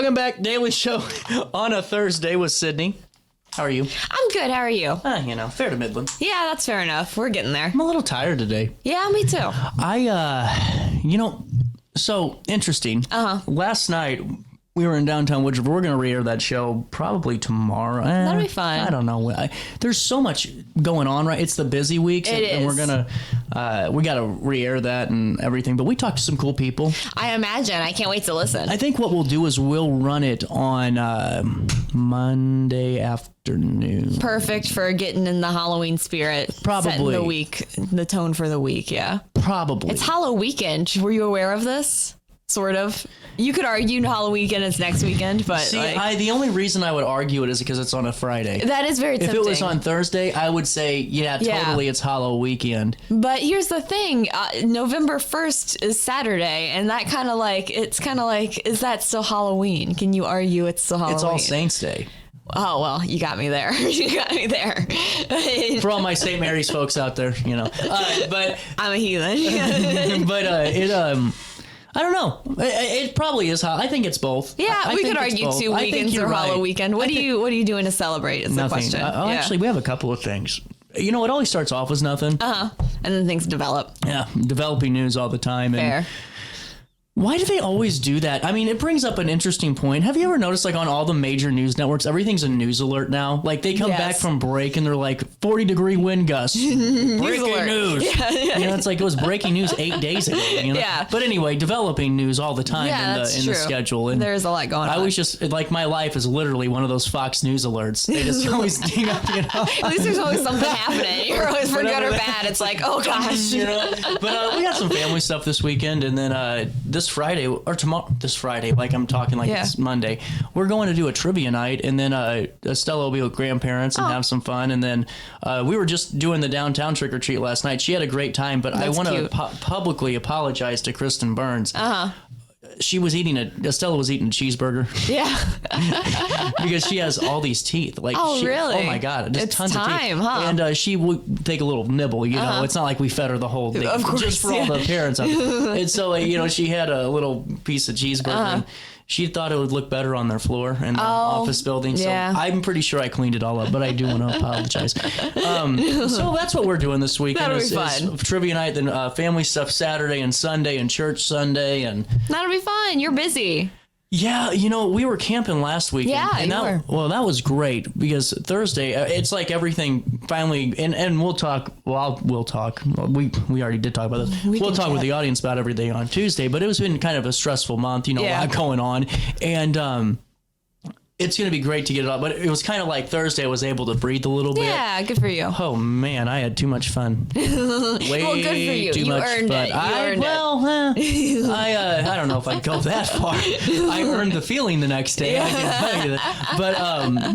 Welcome back, Daily Show on a Thursday with Sydney. How are you? I'm good. How are you? Fair to middling. Yeah, that's fair enough. We're getting there. I'm a little tired today. Yeah, me too. So interesting. Last night, we were in downtown Woodruff. We're going to re-air that show probably tomorrow. That'll be fun. I don't know. There's so much going on, right? It's the busy weeks. And we're going to, we got to re-air that and everything. But we talked to some cool people. I imagine. I can't wait to listen. I think what we'll do is we'll run it on Monday afternoon. Perfect for getting in the Halloween spirit. Probably. Setting the week, the tone for the week, yeah. Probably. It's Halloween weekend. Were you aware of this? Sort of. You could argue Halloween weekend is next weekend, but see, the only reason I would argue it is because it's on a Friday. That is very tempting. If it was on Thursday, I would say, totally, it's Halloween weekend. But here's the thing: November 1st is Saturday, and that kind of like is that still Halloween? Can you argue it's still Halloween? It's All Saints Day. Oh, well, you got me there. For all my St. Mary's folks out there, but I'm a heathen. But I don't know. It probably is. I think it's both. Yeah, we could argue 2 weekends or Halloween weekend. What are you doing to celebrate? Is the question. Actually, we have a couple of things. It always starts off as nothing. And then things develop. Yeah, developing news all the time. Fair. Why do they always do that? I mean, it brings up an interesting point. Have you ever noticed, on all the major news networks, everything's a news alert now? They come back from break and they're like, 40-degree wind gusts. Breaking news. Yeah. It's like it was breaking news 8 days ago. Yeah. But anyway, developing news all the time in the schedule. And there's a lot going on. I always just, my life is literally one of those Fox News alerts. They just always ding up, At least there's always something happening. You're always for good or bad. It's like, oh gosh. But we got some family stuff this weekend, and then this Friday or tomorrow, this it's Monday, we're going to do a trivia night, and then Estella will be with grandparents and have some fun, and then we were just doing the downtown trick or treat last night. She had a great time, but I want to publicly apologize to Kristen Burns. Estella was eating a cheeseburger. Yeah. Because she has all these teeth. Really? Oh my God. Just it's tons time, of teeth. Huh? And she would take a little nibble, It's not like we fed her the whole thing. Of course, just for all the parents. And so, she had a little piece of cheeseburger. And she thought it would look better on their floor in the office building. So I'm pretty sure I cleaned it all up, but I do want to apologize. So that's what we're doing this weekend. That'll be fun. Trivia night, then family stuff Saturday and Sunday, and church Sunday. And that'll be fun. You're busy. Yeah, we were camping last weekend. Yeah, and that was great because Thursday, it's like everything finally, and we'll talk. Well, we'll talk. We already did talk about this. We'll talk with the audience about everything on Tuesday, but it's been kind of a stressful month, a lot going on, and it's going to be great to get it up. But it was kind of like Thursday I was able to breathe a little bit. Yeah, good for you. Oh, man, I had too much fun. Well, good for you. Too you much earned fun. it. I don't know if I'd go that far. I earned the feeling the next day. I can tell you that. But,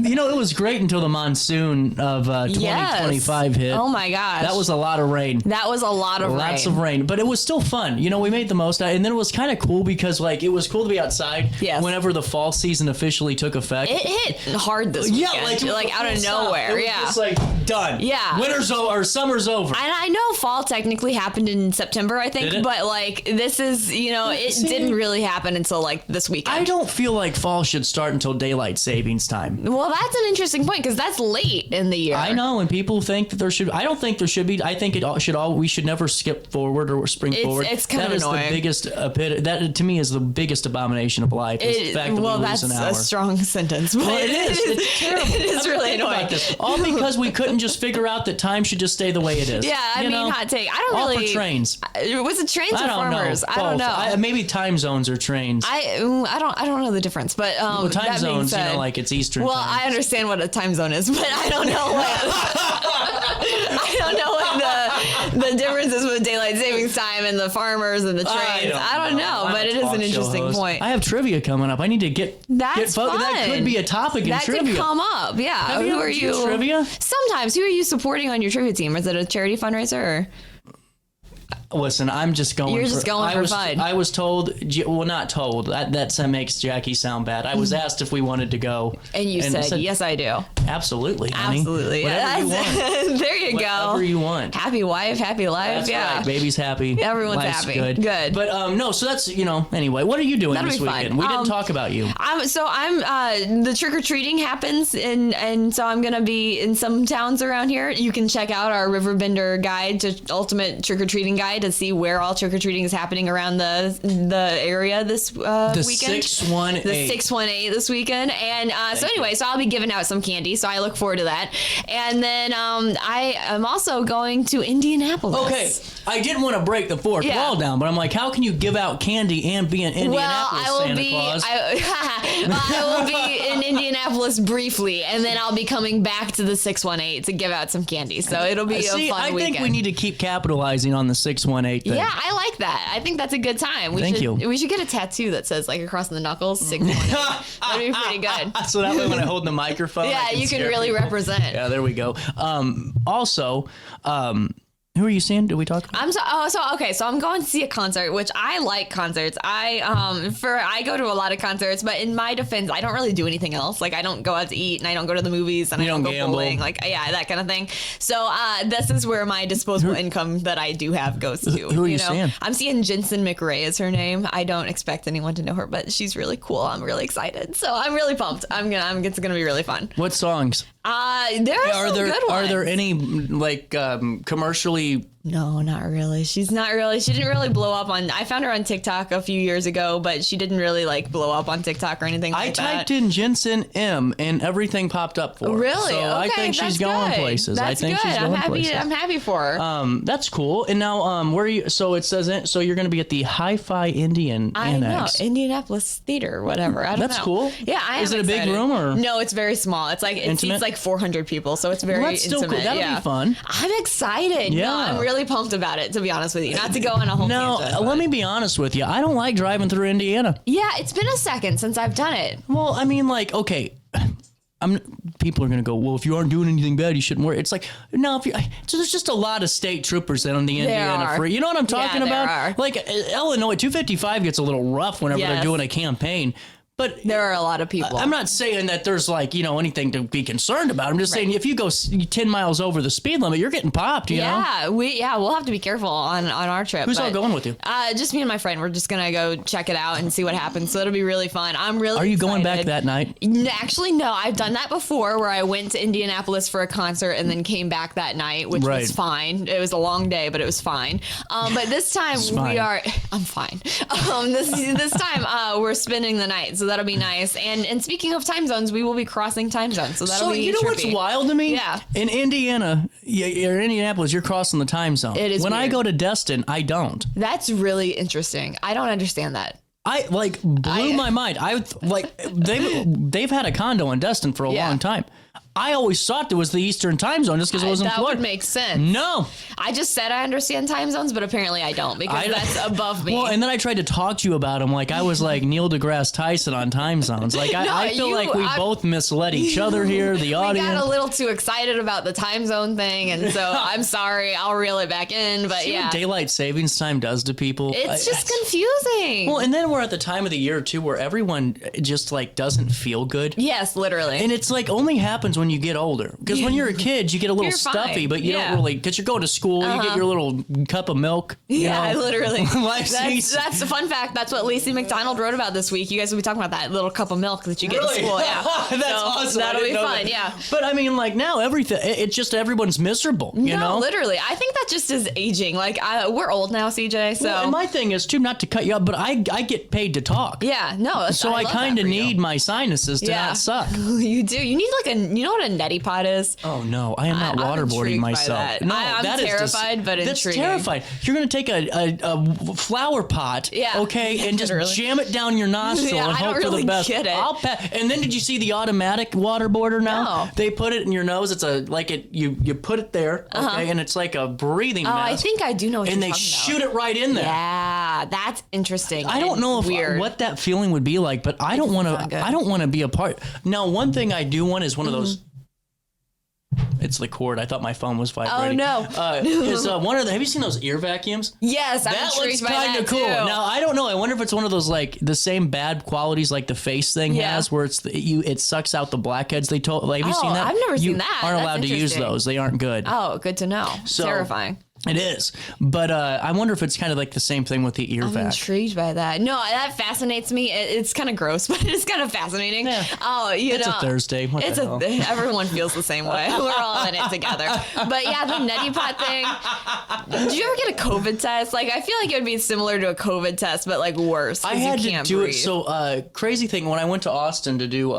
it was great until the monsoon of 2025 hit. Oh, my gosh. That was a lot of rain. Lots of rain. But it was still fun. We made the most of it. And then it was kind of cool because, it was cool to be outside whenever the fall season officially took effect. It hit hard this weekend. Like out of nowhere. It was just done. Yeah. Winter's over, or summer's over. And I know fall technically happened in September, I think, but this is, it didn't really happen until this weekend. I don't feel like fall should start until daylight savings time. Well, that's an interesting point because that's late in the year. I know, and people think that there should. I don't think there should be. I think we should never skip forward or spring forward. It's kind of annoying. The biggest. That to me is the biggest abomination of life. Is the fact that we lose an hour. That's a strong sentence. Well, it is. It's terrible. It is really annoying. All because we couldn't just figure out that time should just stay the way it is. Yeah, I mean, hot take. I don't all really. For trains. Was it trains or farmers? I don't know. Maybe time zones or trains. I don't know the difference, but time zones, it's Eastern. Well, time. I understand what a time zone is, but I don't know what the difference is with daylight savings time and the farmers and the trains. I don't know, but it is an interesting point. I have trivia coming up. I need to get. That's fun. That could be a topic in trivia. That could come up. Yeah. Who are you? Trivia? Sometimes. Who are you supporting on your trivia team? Is it a charity fundraiser? Or? Listen, I'm just going. You're just going for fun. I was told. Well, not told. That makes Jackie sound bad. I was asked if we wanted to go, and you said yes, I do. Absolutely, honey. Absolutely. Whatever you want. There you go. Whatever you want. Happy wife, happy life. That's right. Baby's happy. Everyone's Life's happy. Good. But no, so that's, anyway, what are you doing That'll this be fun. weekend? We didn't talk about you. I'm the trick-or-treating happens, and so I'm going to be in some towns around here. You can check out our Riverbender guide to ultimate trick-or-treating guide to see where all trick-or-treating is happening around the area this weekend. The 618. The 618 this weekend. And so I'll be giving out some candy, so I look forward to that. And then I am also going to Indianapolis. Okay, I didn't want to break the fourth wall down, but I'm like, how can you give out candy and be in Indianapolis, Santa Claus? I will be in Indianapolis briefly, and then I'll be coming back to the 618 to give out some candy. So it'll be a fun weekend. I think we need to keep capitalizing on the 618 thing. Yeah, I like that. I think that's a good time. Thank you. We should get a tattoo that says, like, across the knuckles, 618. That'd be pretty good. So that way when I hold the microphone, yeah, you can really represent. Yeah, there we go. Also, who are you seeing? Did we talk? So I'm going to see a concert, which I like concerts. I go to a lot of concerts, but in my defense, I don't really do anything else. Like, I don't go out to eat, and I don't go to the movies, and I don't go gamble. bowling, that kind of thing. So this is where my disposable income that I do have goes to. Who are you seeing? I'm seeing Jensen McRae is her name. I don't expect anyone to know her, but she's really cool. I'm really excited, so I'm really pumped. It's gonna be really fun. What songs? There are some good ones. Are there any commercially? No, not really. She didn't really blow up I found her on TikTok a few years ago, but she didn't really blow up on TikTok or anything like that. I typed in Jensen M and everything popped up for her. Really? So okay, I think she's going places. That's good. I'm happy for her. That's cool. And now, where are you? So it says, so you're going to be at the Hi-Fi Indian Annex. I know, Indianapolis Theater, whatever. I don't know. That's cool. Yeah, Is it a big room or? No, it's very small. It's it seats 400 people, so it's very that's intimate. Still cool. That'll be fun. I'm excited. Yeah. No, I'm really pumped about it, to be honest with you. Not to go on a whole tangent. Let me be honest with you. I don't like driving through Indiana. Yeah, it's been a second since I've done it. Well, I mean, okay. People are going to go, well, if you aren't doing anything bad, you shouldn't worry. It's like, no, there's just a lot of state troopers on the Indiana free. You know what I'm talking about? There are. Like, Illinois, 255 gets a little rough whenever they're doing a campaign. But there are a lot of people. I'm not saying that there's anything to be concerned about. I'm just saying if you go 10 miles over the speed limit, you're getting popped, you know? We'll have to be careful on our trip. Who's all going with you? Just me and my friend. We're just going to go check it out and see what happens. So it'll be really fun. I'm really Are you excited. going back that night? Actually, no. I've done that before where I went to Indianapolis for a concert and then came back that night, which was fine. It was a long day, but it was fine. But this time I'm fine. This time we're spending the night, so that'll be nice. And speaking of time zones, we will be crossing time zones, so that'll be you know trippy. what's wild to me? Yeah. In Indiana, or Indianapolis, you're crossing the time zone. It is when weird. I go to Destin, I don't. That's really interesting. I don't understand that. I blew my mind. They've had a condo in Destin for a long time. I always thought there was the Eastern time zone just because it was in Florida. That would make sense. No. I just said I understand time zones, but apparently I don't because that's above me. Well, and then I tried to talk to you about them like I was like Neil deGrasse Tyson on time zones. Like I feel like we both misled each other here, the audience. We got a little too excited about the time zone thing, and so I'm sorry. I'll reel it back in, but See what daylight savings time does to people? It's just confusing. Well, and then we're at the time of the year, too, where everyone just doesn't feel good. Yes, literally. And it's only happens when you get older. Because when you're a kid, you get a little stuffy, but you don't really, because you're going to school, you get your little cup of milk. Literally. That's the fun fact. That's what Lacey McDonald wrote about this week. You guys will be talking about that little cup of milk that you get in school. Yeah. That's awesome. That'll be fun. Yeah. But I mean, now everything, it's just everyone's miserable, you know? Literally. I think that just is aging. We're old now, CJ. So. Well, and my thing is, too, not to cut you up, but I get paid to talk. Yeah. No. So I kind of need my sinuses to not suck. You do. You need you know what a neti pot is? Oh no, I am not waterboarding myself. No, I'm terrified, but that's intriguing. Terrified. You're gonna take a flower pot, okay, and just jam it down your nostril and hope for the best. Get it. And then did you see the automatic waterboarder now? No. They put it in your nose. It's you put it there, okay, and it's like a breathing mask. I think I do know what you're talking about. And they shoot it right in there. Yeah, that's interesting. I don't know what that feeling would be like, but I don't want to be a part. Now, one thing I do want is one of those. it's the cord. I thought my phone was vibrating. Oh, no. Have you seen those ear vacuums? Yes, that looks kind of cool. Too. Now, I don't know. I wonder if it's one of those, like, the same bad qualities like the Face thing has, where it sucks out the blackheads. Have you seen that? I've never seen that. You aren't allowed to use those. They aren't good. Oh, good to know. So, terrifying. It is, but I wonder if it's kind of like the same thing with the ear vac. I'm intrigued by that. No, that fascinates me. It's kind of gross, but it's kind of fascinating. Yeah. It's a Thursday. Everyone feels the same way. We're all in it together. But yeah, the neti pot thing. Did you ever get a COVID test? Like, I feel like it would be similar to a COVID test, but like worse. I had to do it. So crazy thing when I went to Austin to do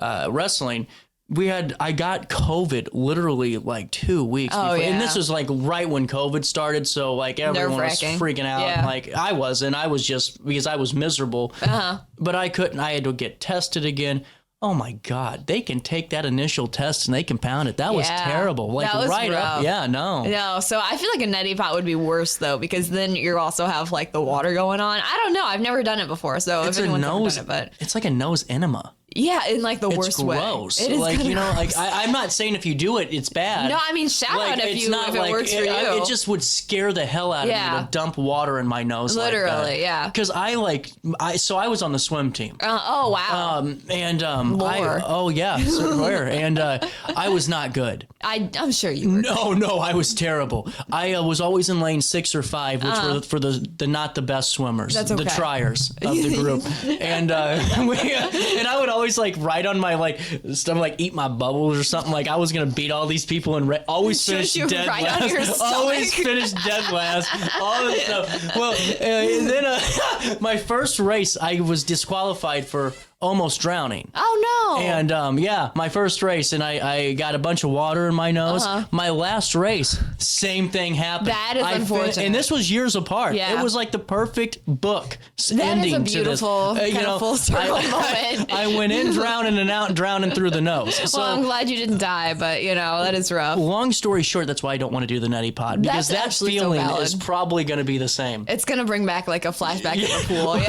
wrestling. I got COVID literally like 2 weeks before. And this was like right when COVID started. So like everyone was freaking out. Yeah. Like I wasn't. I was just because I was miserable. But I couldn't. I had to get tested again. Oh my God. They can take that initial test and they can pound it. That was terrible. Like that was right rough. Up. Yeah, no. No. So I feel like a neti pot would be worse though, because then you also have like the water going on. I don't know. I've never done it before. So it's if anyone's ever done it, but it's like a nose enema. Yeah, in like the worst way. It's gross. It is like, you know, like I'm not saying if you do it, it's bad. No, I mean, shout out if it works for you. It just would scare the hell out of me to dump water in my nose. Literally, like that. Yeah. Because I was on the swim team. Oh wow. And I was not good. I'm sure you were. No, I was terrible. I was always in lane 6 or 5, which were for the not the best swimmers, the triers of the group, and I would always like ride on my stuff, like eat my bubbles or something. Like I was gonna beat all these people and always finish dead last. Always finish dead last. All this stuff. Well, and then my first race, I was disqualified for almost drowning. Oh no. And my first race, and I got a bunch of water in my nose. My last race, same thing happened. That is unfortunate. And this was years apart. Yeah. It was like the perfect book ending to this. That is a beautiful full circle moment. I went in drowning and out drowning through the nose. So, well, I'm glad you didn't die, but that is rough. Long story short, that's why I don't want to do the neti pot, because that feeling is probably going to be the same. It's going to bring back like a flashback to the pool. Well,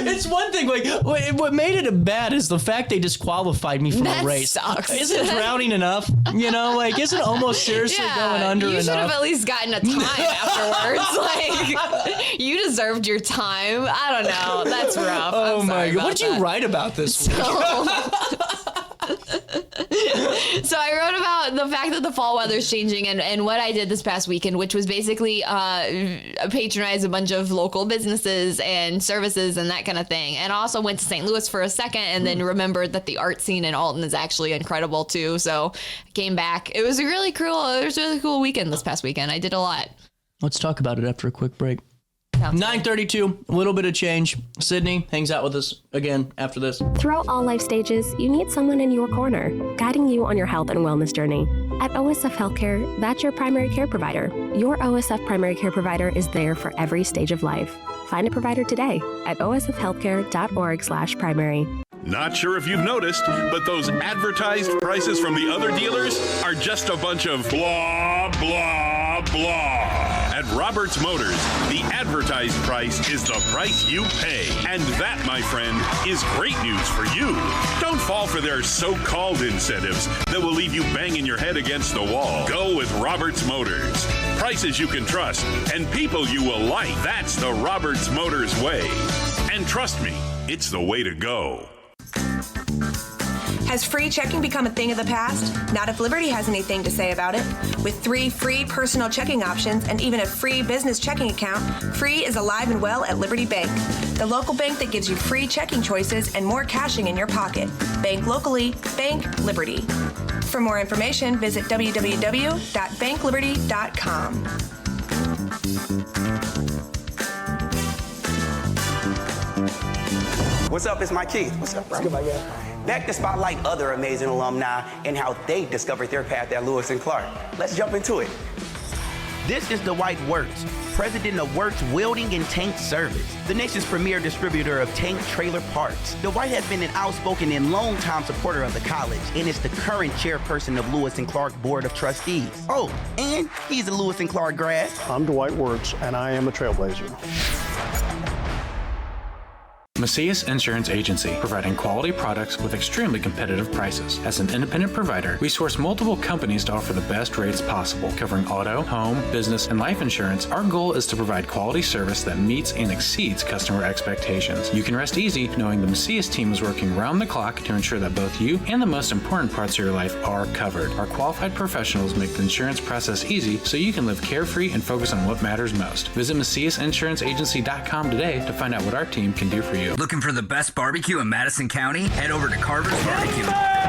it's one thing. Like what made it bad is the fact they disqualified me from a race. Sucks. Isn't drowning enough? Isn't almost seriously going under enough? You should have at least gotten a time afterwards. Like you deserved your time. I don't know. That's rough. Oh my God! What did you write about this week? So I wrote about the fact that the fall weather is changing and what I did this past weekend, which was basically patronize a bunch of local businesses and services and that kind of thing. And I also went to St. Louis for a second and then remembered that the art scene in Alton is actually incredible too. So I came back. It was a really cool weekend this past weekend. I did a lot. Let's talk about it after a quick break. 9:32, a little bit of change. Sydney hangs out with us again after this. Throughout all life stages, you need someone in your corner, guiding you on your health and wellness journey. At OSF Healthcare, that's your primary care provider. Your OSF primary care provider is there for every stage of life. Find a provider today at osfhealthcare.org/primary. Not sure if you've noticed, but those advertised prices from the other dealers are just a bunch of blah, blah, blah. At Roberts Motors, the advertised price is the price you pay. And that, my friend, is great news for you. Don't fall for their so-called incentives that will leave you banging your head against the wall. Go with Roberts Motors. Prices you can trust and people you will like. That's the Roberts Motors way. And trust me, it's the way to go. Has free checking become a thing of the past? Not if Liberty has anything to say about it. With 3 free personal checking options and even a free business checking account, Free is alive and well at Liberty Bank, the local bank that gives you free checking choices and more cashing in your pocket. Bank locally, bank Liberty. For more information, visit www.bankliberty.com. What's up? It's Mike Keith. What's up, bro? What's good, my guy? Back to spotlight other amazing alumni and how they discovered their path at Lewis & Clark. Let's jump into it. This is Dwight Wirtz, president of Wirtz Welding and Tank Service, the nation's premier distributor of tank trailer parts. Dwight has been an outspoken and long-time supporter of the college and is the current chairperson of Lewis & Clark Board of Trustees. Oh, and he's a Lewis & Clark grad. I'm Dwight Wirtz, and I am a trailblazer. Macias Insurance Agency, providing quality products with extremely competitive prices. As an independent provider, we source multiple companies to offer the best rates possible, covering auto, home, business, and life insurance. Our goal is to provide quality service that meets and exceeds customer expectations. You can rest easy knowing the Macias team is working round the clock to ensure that both you and the most important parts of your life are covered. Our qualified professionals make the insurance process easy so you can live carefree and focus on what matters most. Visit MaciasInsuranceAgency.com today to find out what our team can do for you. Looking for the best barbecue in Madison County? Head over to Carver's Barbecue.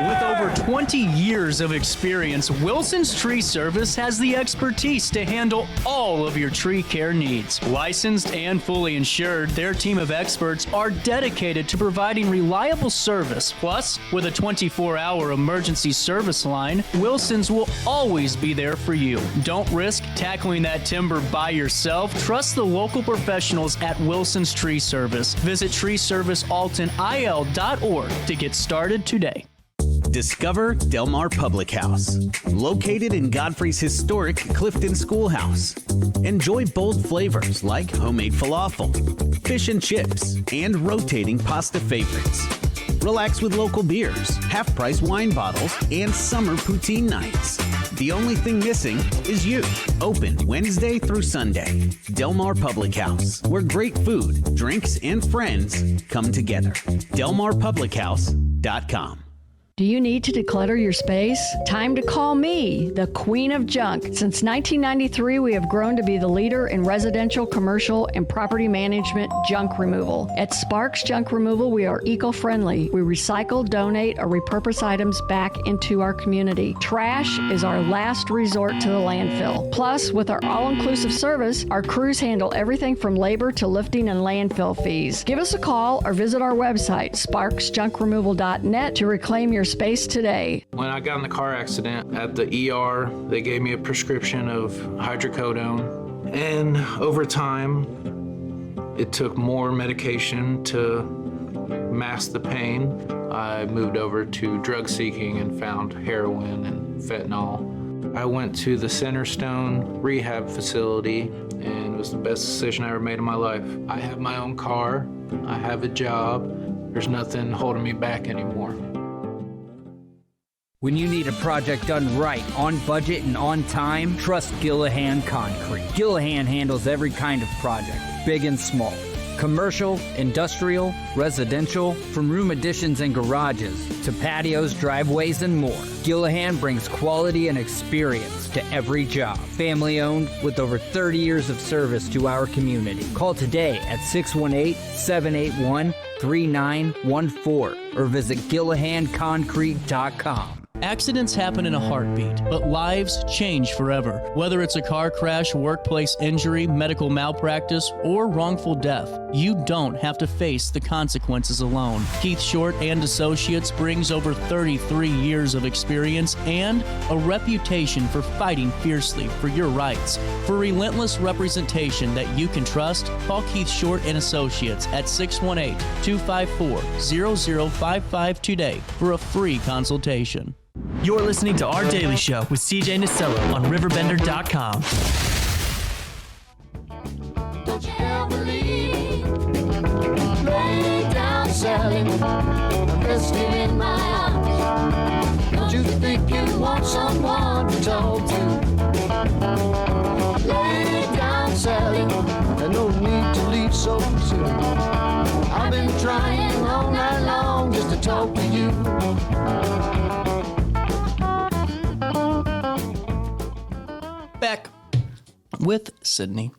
With over 20 years of experience, Wilson's Tree Service has the expertise to handle all of your tree care needs. Licensed and fully insured, their team of experts are dedicated to providing reliable service. Plus, with a 24-hour emergency service line, Wilson's will always be there for you. Don't risk tackling that timber by yourself. Trust the local professionals at Wilson's Tree Service. Visit treeservicealtonil.org to get started today. Discover Del Mar Public House, located in Godfrey's historic Clifton Schoolhouse. Enjoy bold flavors like homemade falafel, fish and chips, and rotating pasta favorites. Relax with local beers, half-price wine bottles, and summer poutine nights. The only thing missing is you. Open Wednesday through Sunday. Del Mar Public House, where great food, drinks, and friends come together. DelMarPublicHouse.com. Do you need to declutter your space? Time to call me, the Queen of Junk. Since 1993, we have grown to be the leader in residential, commercial, and property management junk removal. At Sparks Junk Removal, we are eco-friendly. We recycle, donate, or repurpose items back into our community. Trash is our last resort to the landfill. Plus, with our all-inclusive service, our crews handle everything from labor to lifting and landfill fees. Give us a call or visit our website, sparksjunkremoval.net, to reclaim your space today. When I got in the car accident at the ER, they gave me a prescription of hydrocodone. And over time, it took more medication to mask the pain. I moved over to drug seeking and found heroin and fentanyl. I went to the Centerstone rehab facility, and it was the best decision I ever made in my life. I have my own car. I have a job. There's nothing holding me back anymore. When you need a project done right, on budget, and on time, trust Gillahan Concrete. Gillahan handles every kind of project, big and small. Commercial, industrial, residential, from room additions and garages to patios, driveways, and more. Gillahan brings quality and experience to every job. Family owned with over 30 years of service to our community. Call today at 618-781-3914 or visit GillahanConcrete.com. Accidents happen in a heartbeat, but lives change forever. Whether it's a car crash, workplace injury, medical malpractice, or wrongful death, you don't have to face the consequences alone. Keith Short and Associates brings over 33 years of experience and a reputation for fighting fiercely for your rights. For relentless representation that you can trust, call Keith Short and Associates at 618-254-0055 today for a free consultation. You're listening to Our Daily Show with CJ Nasello on RiverBender.com. Don't you ever leave. Lay down, Sally. Rest you in my arms. Don't you think you want someone to talk to? Lay down, Sally. There's no need to leave so soon. I've been trying all night long just to talk to you. Back with Sydney.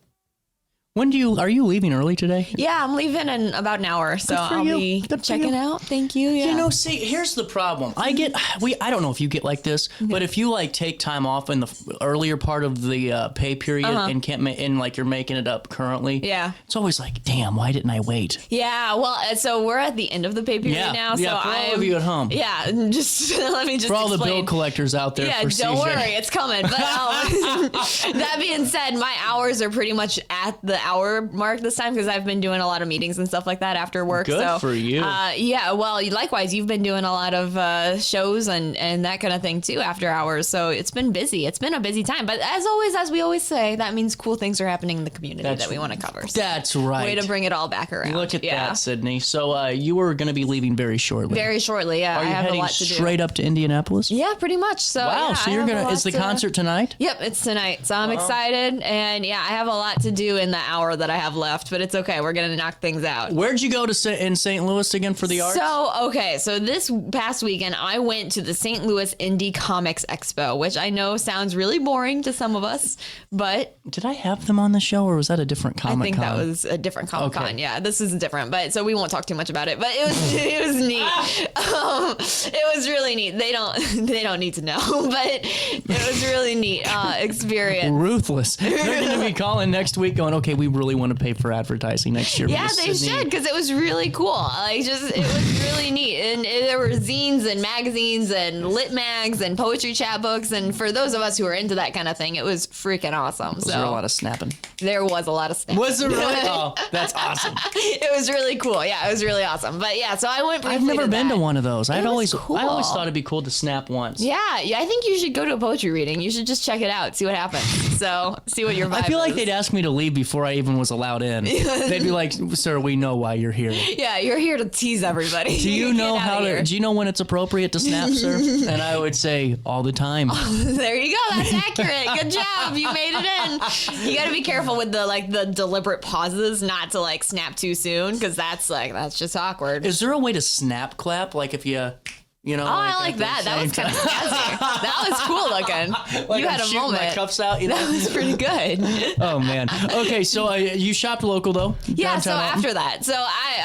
Are you leaving early today? Yeah, I'm leaving in about an hour, so I'll be checking out. Thank you. Yeah. You know, see, here's the problem. I don't know if you get like this, but if you like take time off in the earlier part of the pay period and can't like you're making it up currently. Yeah. It's always like, damn, why didn't I wait? Yeah. Well, so we're at the end of the pay period now. So for all of you at home. Yeah. Just let me just for all explain. the bill collectors out there. Yeah. For don't CJ. worry, it's coming. But that being said, my hours are pretty much at the hour mark this time because I've been doing a lot of meetings and stuff like that after work. Good for you. Yeah, well, likewise, you've been doing a lot of shows and that kind of thing too after hours. So it's been busy. It's been a busy time. But as always, as we always say, that means cool things are happening in the community that we want to cover. So that's right. Way to bring it all back around. Look at that, Sydney. So you were going to be leaving very shortly. Very shortly, yeah. Are you I have heading a lot to do. straight up to Indianapolis? Yeah, pretty much. So wow. So you're gonna. Is the concert tonight? Yep, it's tonight. So I'm excited, and yeah, I have a lot to do in the hour that I have left, but it's okay. We're gonna knock things out. Where'd you go to in St. Louis again for the arts? So this past weekend, I went to the St. Louis Indie Comics Expo, which I know sounds really boring to some of us, but did I have them on the show, or was that a different Comic-Con? I think that was a different Comic-Con. Okay. Yeah, this is different, but so we won't talk too much about it. But it was neat. It was really neat. They don't need to know, but it was really neat experience. Ruthless. They're going to be calling next week, going, "Okay, we really want to pay for advertising next year." Yeah, they should, because it was really cool. It was really neat, and there were zines and magazines and lit mags and poetry chat books, and for those of us who are into that kind of thing, it was freaking awesome. Was there a lot of snapping? There was a lot of snapping. Was there really? Oh, that's awesome. It was really cool. Yeah, it was really awesome. But yeah, so I went briefly. I've never been to one of those. I always cool. thought it'd be cool to snap once. Yeah, I think you should go to a poetry reading. You should just check it out, see what happens. So, see what your vibe I feel like is. they'd ask me to leave before I even was allowed in. They'd be like, "Sir, we know why you're here." Yeah, you're here to tease everybody. Do you know do you know when it's appropriate to snap, sir? And I would say all the time. There you go. That's accurate. Good job. You made it in. You got to be careful with the deliberate pauses, not to snap too soon, because that's just awkward. Is there a way to snap clap? Like if you know. Oh, I like that. That was kind of snazzy. That was cool looking. Like you had I'm a moment. My cuffs out. That was pretty good. Oh man. Okay, so you shopped local though. Yeah. Downtown So Alton? after that,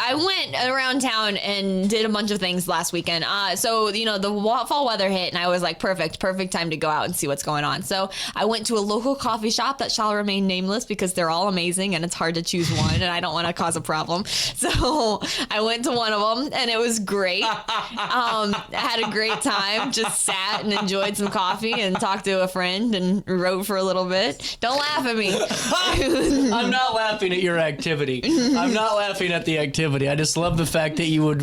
I went around town and did a bunch of things last weekend. So the fall weather hit, and I was like, perfect time to go out and see what's going on. So I went to a local coffee shop that shall remain nameless because they're all amazing, and it's hard to choose one, and I don't want to cause a problem. So I went to one of them, and it was great. I had a great time. Just sat and enjoyed some coffee and talked to a friend and wrote for a little bit. Don't laugh at me. I'm not laughing at your activity. I'm not laughing at the activity. I just love the fact that you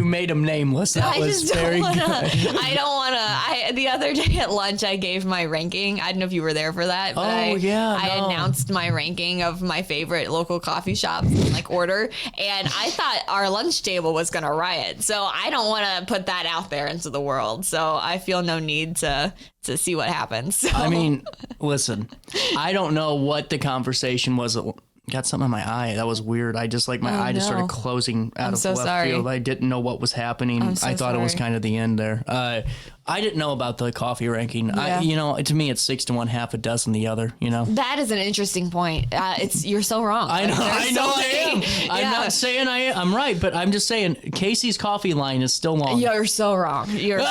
made him nameless. That was very good. I don't want to. The other day at lunch, I gave my ranking. I don't know if you were there for that. But I announced my ranking of my favorite local coffee shops in order. And I thought our lunch table was going to riot. So I don't want to put that out there into the world. So I feel no need to see what happens. So. I mean, listen, I don't know what the conversation was. Got something in my eye. That was weird. I just my eye just started closing out of left field. I didn't know what was happening. I thought it was kind of the end there. I didn't know about the coffee ranking. Yeah. To me, it's 6 to 1, half a dozen the other. That is an interesting point. You're so wrong. I know. I am. I'm not saying I'm right, but I'm just saying Casey's coffee line is still long. You're so wrong. There's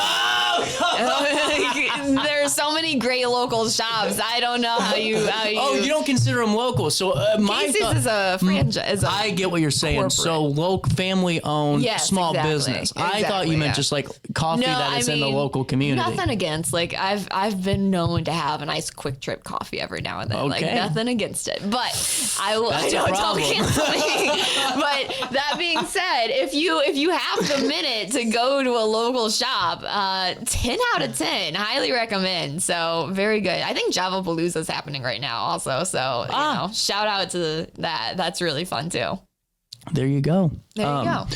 so many great local shops. I don't know how you. Oh, you don't consider them local. So Casey's is a franchise. I get what you're saying. Corporate. So local, family-owned, small business. Exactly, I thought you meant just coffee that is in the local community. Nothing against. I've been known to have a nice quick trip coffee every now and then. Okay. Nothing against it. But I don't cancel me. But that being said, if you have the minute to go to a local shop, 10 out of 10, highly recommend. So very good. I think Javapalooza is happening right now also. So shout out to that. That's really fun too. There you go. There you go.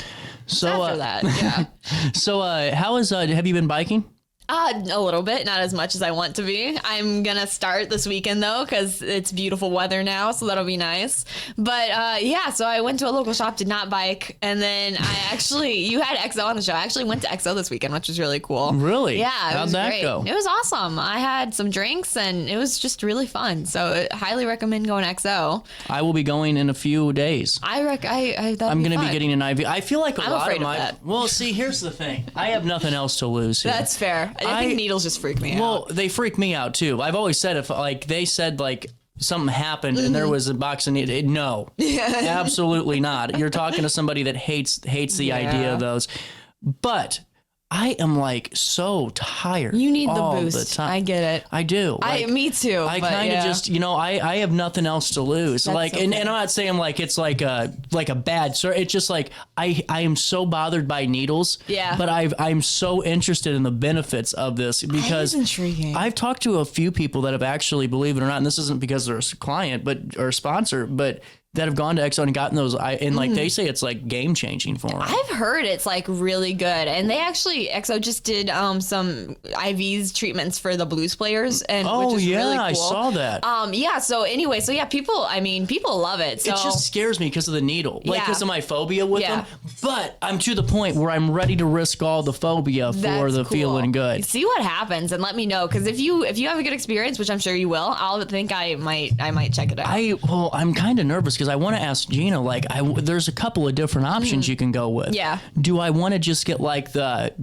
So after that, yeah. So how is have you been biking? A little bit, not as much as I want to be. I'm gonna start this weekend though, because it's beautiful weather now, so that'll be nice. But so I went to a local shop, did not bike, and then you had XO on the show. I actually went to XO this weekend, which was really cool. Really? Yeah. How'd that great. go? It was awesome. I had some drinks, and it was just really fun. So I highly recommend going XO. I will be going in a few days. I'm going to be getting an IV. I feel like I'm lot afraid of my. of that. Well, see, here's the thing. I have nothing else to lose here. That's fair. I think needles just freak me out. Well, they freak me out too. I've always said if they said something happened and there was a box of needles, no, absolutely not. You're talking to somebody that hates the idea of those. But I am like so tired. You need the all boost. The time. I get it. I do. Me too. I kind of just, I have nothing else to lose. That's like, okay. and I'm not saying like it's like a bad sort. It's just like I am so bothered by needles. Yeah. But I'm so interested in the benefits of this because intriguing. I've talked to a few people that have actually, believe it or not, and this isn't because they're a client or a sponsor, but that have gone to Exo and gotten those, and like they say it's like game changing for them. I've heard it's like really good, and they actually Exo just did some IVs treatments for the blues players, and which is really cool. I saw that. People love it. So it just scares me because of the needle, like because of my phobia with them. But I'm to the point where I'm ready to risk all the phobia for the feeling good. See what happens and let me know, because if you have a good experience, which I'm sure you will, I might check it out. I'm kind of nervous because I want to ask Gina, like, there's a couple of different options you can go with. Yeah. Do I want to just get like the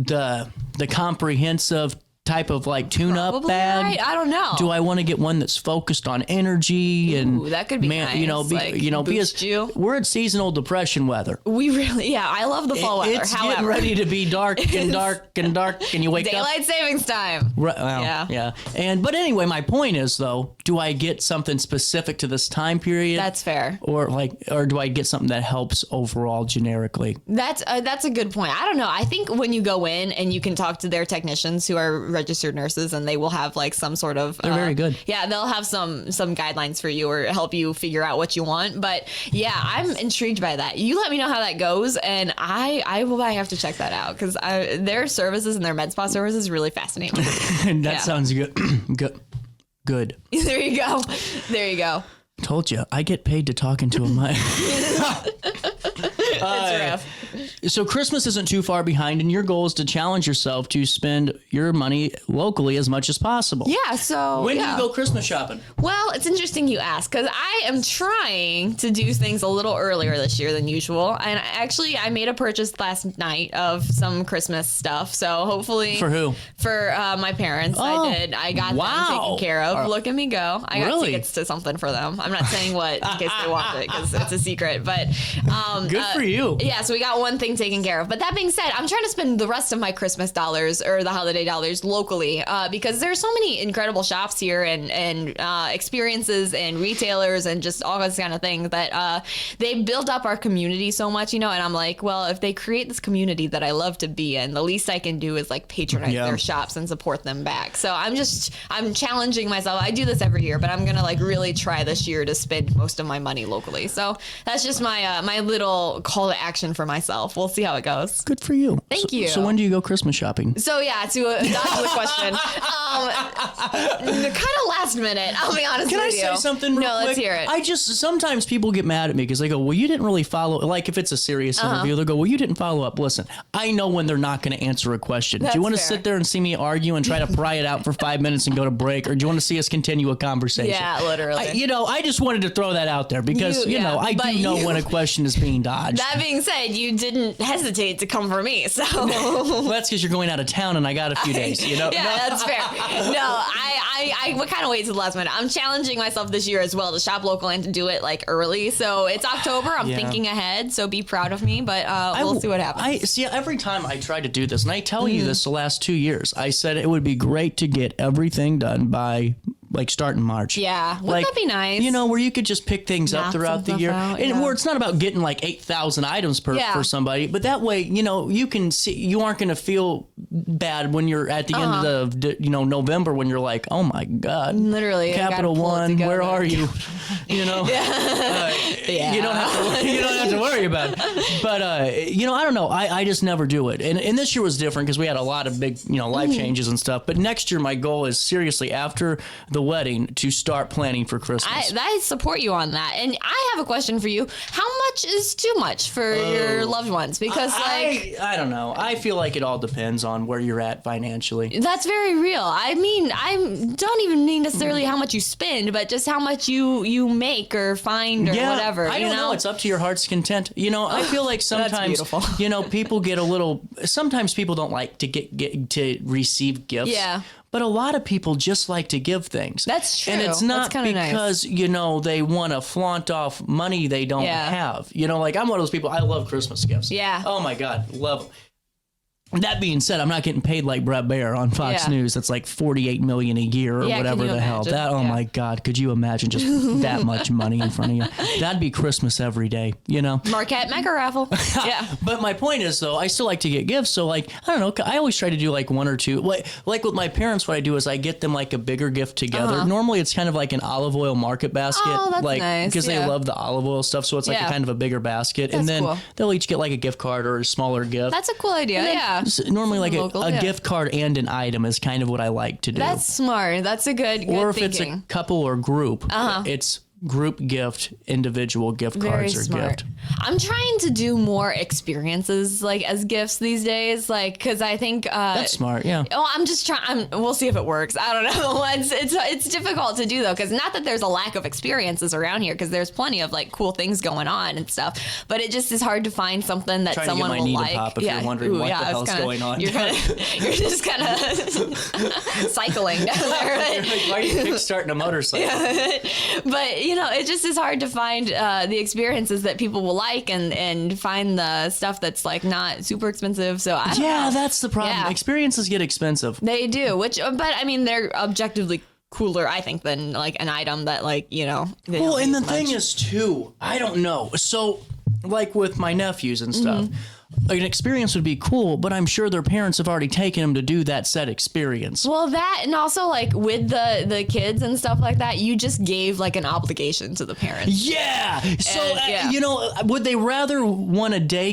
comprehensive type of like tune-up bag? Right? I don't know. Do I want to get one that's focused on energy and that could be nice. Because we're at seasonal depression weather. We really, I love the fall weather. It's getting ready to be dark and dark and dark, and you wake up. Daylight savings time. Right, well, yeah. But anyway, my point is though, do I get something specific to this time period? That's fair. Or do I get something that helps overall generically? That's a good point. I don't know. I think when you go in and you can talk to their technicians who are registered nurses, and they will have like some sort of they're very good. Yeah, they'll have some guidelines for you or help you figure out what you want. But yeah, I'm intrigued by that. You let me know how that goes, and I will have to check that out, because their services and their med spa services really fascinate me. That sounds good. Good. There you go. Told you, I get paid to talk into a mic. That's rough. So Christmas isn't too far behind, and your goal is to challenge yourself to spend your money locally as much as possible. Yeah, so... When do you go Christmas shopping? Well, it's interesting you ask, because I am trying to do things a little earlier this year than usual. And actually, I made a purchase last night of some Christmas stuff, so hopefully... For who? For my parents. Oh, I did. I got them taken care of. Look at me go. I got tickets to something for them. I'm not saying what, in case they want it, because it's a secret. But good for you. Yeah, so we got one thing taken care of. But that being said, I'm trying to spend the rest of my Christmas dollars or the holiday dollars locally, because there's so many incredible shops here and experiences and retailers and just all those kind of things that they build up our community so much, and I'm like, well, if they create this community that I love to be in, the least I can do is like patronize their shops and support them back. So I'm challenging myself. I do this every year, but I'm gonna like really try this year to spend most of my money locally. So that's just my my little call to action for myself. We'll see how it goes. Good for you. Thank you. So when do you go Christmas shopping? So yeah, to dodge the question, kind of last minute. I'll be honest with you. Can I say something real quick? Let's hear it. Sometimes people get mad at me because they go, well, you didn't really follow, like if it's a serious interview, they'll go, well, you didn't follow up. Listen, I know when they're not going to answer a question. Do you want to sit there and see me argue and try to pry it out for 5 minutes and go to break, or do you want to see us continue a conversation? Yeah, literally. I just wanted to throw that out there because, I do know when a question is being dodged. That being said, you didn't hesitate to come for me, so. Well, that's because you're going out of town and I got a few days, Yeah, that's fair. No, I would kind of wait till the last minute. I'm challenging myself this year as well to shop local and to do it like early. So it's October. I'm thinking ahead, so be proud of me, but we'll see what happens. Every time I try to do this, and I tell you this the last 2 years, I said it would be great to get everything done by like starting March. Yeah. Wouldn't that be nice? Where you could just pick things up throughout the year. And where it's not about getting like 8,000 items for somebody, but that way, you can see, you aren't going to feel bad when you're at the end of November, when you're like, oh my God. Literally. Capital One, where are you? You don't have to worry about it. But, I don't know. I just never do it. And this year was different because we had a lot of big, life changes and stuff. But next year, my goal is seriously after the wedding to start planning for Christmas. I support you on that. And I have a question for you. How much is too much for your loved ones? Because I don't know. I feel like it all depends on where you're at financially. That's very real. I mean, I don't even mean necessarily how much you spend, but just how much you make or find or whatever. I don't know. It's up to your heart's content. I feel like sometimes, people get a little, sometimes people don't like to get to receive gifts. Yeah. But a lot of people just like to give things. That's true. And it's not because, they want to flaunt off money they don't have. I'm one of those people, I love Christmas gifts. Yeah. Oh my God, love them. That being said, I'm not getting paid like Brett Baer on Fox News. That's like $48 million a year or whatever the hell. That my God, could you imagine just that much money in front of you? That'd be Christmas every day, you know. Marquette Mega Raffle. Yeah. But my point is though, I still like to get gifts. So like, I don't know. I always try to do like one or two. Like with my parents, what I do is I get them like a bigger gift together. Normally, it's kind of like an olive oil market basket. Oh, that's nice. Because they love the olive oil stuff. So it's like a kind of a bigger basket, and then they'll each get like a gift card or a smaller gift. That's a cool idea. Yeah. Normally, like a gift card and an item is kind of what I like to do. That's smart. That's a good or if thinking. It's a couple or group, it's group gift, individual gift cards or gift. I'm trying to do more experiences like as gifts these days, like because I think that's smart. Yeah. Well, I'm just trying. We'll see if it works. I don't know. It's difficult to do though, because not that there's a lack of experiences around here, because there's plenty of like cool things going on and stuff. But it just is hard to find something that someone will like. Pop if you're wondering what the hell's going on. You're just kind of cycling down there. Right? Like, why are you kickstarting a motorcycle? But you know, it just is hard to find the experiences that people will like and find the stuff that's like not super expensive. So I don't know. That's the problem. Yeah. Experiences get expensive. They do, but I mean, they're objectively cooler, I think, than like an item that like, you know. Well, and the thing is too, I don't know. So like with my nephews and stuff, an experience would be cool, but I'm sure their parents have already taken them to do that said experience. Well, that, and also like with the kids and stuff like that, you just gave like an obligation to the parents. Yeah. So you know, would they rather want a day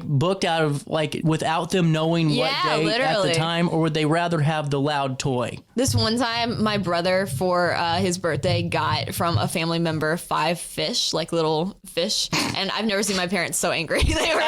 booked out of like without them knowing what day at the time, or would they rather have the loud toy? This one time, my brother for his birthday got from a family member 5 fish, like little fish, and I've never seen my parents so angry. They were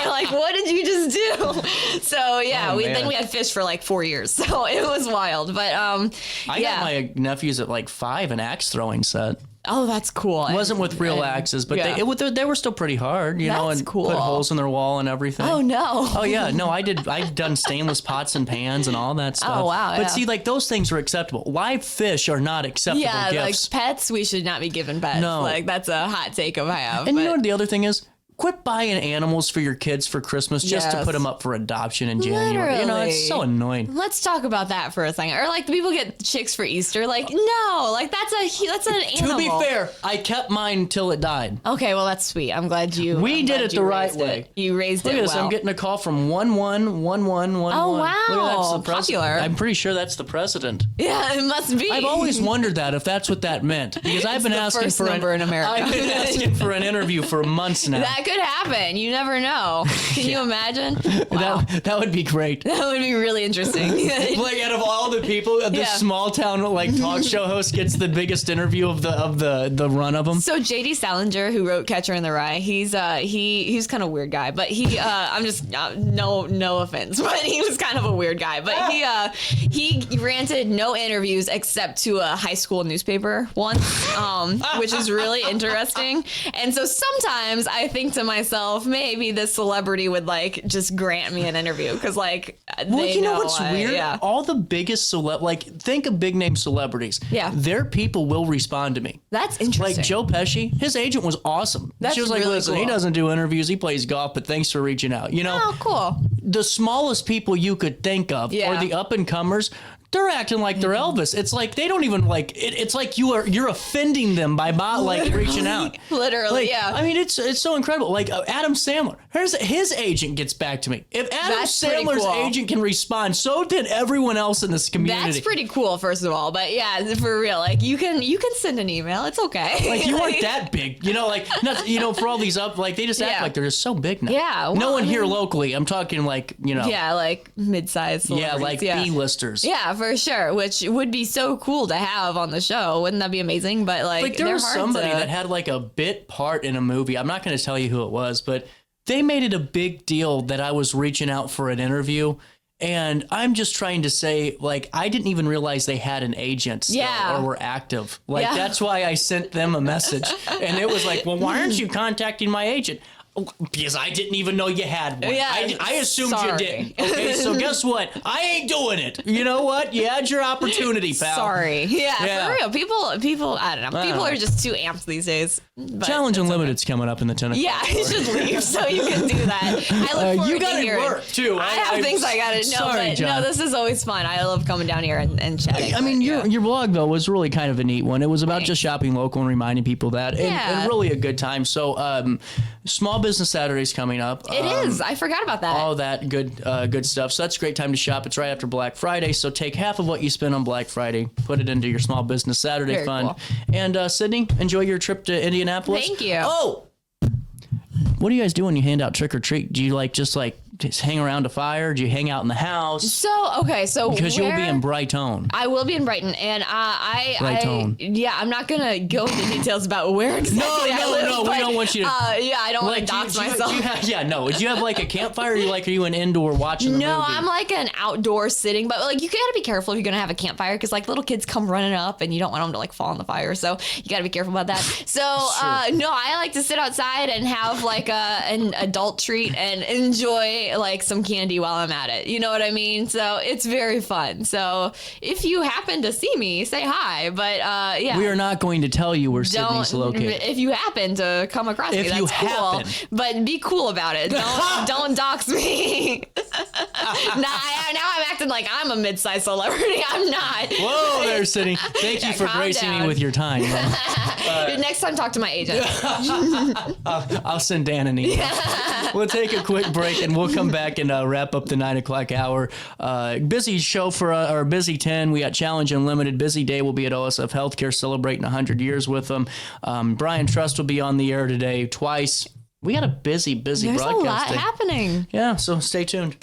like, "What did you just do?" So yeah, we had fish for like 4 years, so it was wild. But I got my nephews at like 5 an axe throwing set. Oh, that's cool. It wasn't with real axes, but they were still pretty hard, you know, and cool. Put holes in their wall and everything. Oh, no. Oh, yeah. No, I've done stainless pots and pans and all that stuff. Oh, wow. But see, like, those things are acceptable. Live fish are not acceptable gifts. Like pets, we should not be given pets. No. Like, that's a hot take I have. And you know what the other thing is? Quit buying animals for your kids for Christmas just to put them up for adoption in January. Literally. You know, it's so annoying. Let's talk about that for a second. Or like the people get chicks for Easter. Like, no, like that's an animal. To be fair, I kept mine till it died. Okay, well that's sweet. I'm glad you. We did it the right way. You raised it well. Look at this. I'm getting a call from 111111. Oh wow, look at that's the popular. I'm pretty sure that's the president. Yeah, it must be. I've always wondered that if that's what that meant, because I've been asking for in America. I've been asking for an interview for months now. That could happen. You never know. Can you imagine? Wow. That would be great. That would be really interesting. Like out of all the people, this small town like talk show host gets the biggest interview of the run of them. So J.D. Salinger, who wrote Catcher in the Rye, he's kind of a weird guy, but he I'm just no offense, but he was kind of a weird guy. But he granted no interviews except to a high school newspaper once, which is really interesting. And so sometimes I think to myself, maybe this celebrity would like just grant me an interview because like they know what's weird? All the biggest think of big name celebrities. Yeah, their people will respond to me. That's interesting. Like Joe Pesci, his agent was awesome. That's she was like, really listen, cool. He doesn't do interviews, he plays golf, but thanks for reaching out. You know, oh, cool. The smallest people you could think of, or the up and comers. They're acting like they're Elvis. It's like they don't even like it. It's like you're offending them by reaching out. Literally, yeah. I mean, it's so incredible. Like Adam Sandler, his agent gets back to me. If Adam Sandler's agent can respond, so did everyone else in this community. That's pretty cool, first of all. But yeah, for real, like you can send an email. It's okay. Like you aren't that big, you know. Like for all these they just act like they're just so big now. Yeah, well, no one here locally. I'm talking like Yeah, like mid-sized. Yeah, like B-listers. Yeah. For sure, which would be so cool to have on the show. Wouldn't that be amazing? But like there was somebody that had like a bit part in a movie. I'm not going to tell you who it was, but they made it a big deal that I was reaching out for an interview. And I'm just trying to say, like, I didn't even realize they had an agent still or were active. Like, that's why I sent them a message. And it was like, well, why aren't you contacting my agent? Because I didn't even know you had one. Yeah, I assumed sorry. you didn't. Okay, so guess what? I ain't doing it. You know what? You had your opportunity, pal. Sorry. Yeah, for real. People, I don't know. People are just too amped these days. Challenge Unlimited's coming up in the 10 o'clock. Yeah, you should leave so you can do that. I look forward you to gotta hearing. work, too. I have things I gotta know, sorry, but John. no, this is always fun. I love coming down here and chatting. I mean, your blog, though, was really kind of a neat one. It was about just shopping local and reminding people that. And really a good time. So, Small Business Saturday's coming up. It is. I forgot about that. All that good stuff. So that's a great time to shop. It's right after Black Friday. So take half of what you spend on Black Friday, put it into your Small Business Saturday Very fund. cool. And Sydney, enjoy your trip to Indianapolis. Thank you. Oh! What do you guys do when you hand out trick or treat? Do you just hang around a fire? Do you hang out in the house? So Because you'll be in Brighton. I will be in Brighton, and I'm not gonna go into details about where exactly I live. No, we don't want you to. I don't want to dox myself. Do you have like a campfire? Or are you an indoor watching the movie? No, I'm like an outdoor sitting, but like you gotta be careful if you're gonna have a campfire because like little kids come running up, and you don't want them to like fall in the fire. So you gotta be careful about that. So no, I like to sit outside and have like an adult treat and enjoy like some candy while I'm at it. You know what I mean? So it's very fun. So if you happen to see me, say hi. But yeah. We are not going to tell you where Sydney's located. If you happen to come across me, that's cool. But be cool about it. Don't dox me. now I'm acting like I'm a mid-sized celebrity. I'm not. Whoa there, Sydney. Thank you for gracing me with your time. Next time, talk to my agent. I'll send Dan an email. We'll take a quick break and we'll come back and wrap up the 9 o'clock hour. Busy show for our busy 10. We got Challenge Unlimited. Busy day will be at OSF Healthcare celebrating 100 years with them. Brian Trust will be on the air today twice. We got a busy There's broadcast. There's a lot happening. Yeah, so stay tuned.